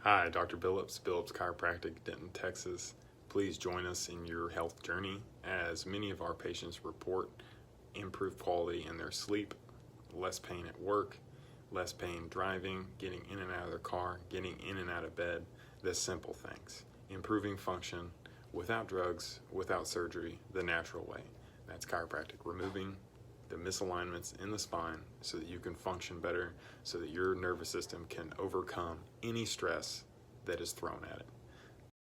Hi, Dr. Billups Chiropractic, Denton, Texas. Please join us in your health journey as many of our patients report improved quality in their sleep, less pain at work, less pain driving, getting in and out of their car, getting in and out of bed, the simple things. Improving function without drugs, without surgery, the natural way. That's chiropractic, removing the misalignments in the spine so that you can function better, so that your nervous system can overcome any stress that is thrown at it.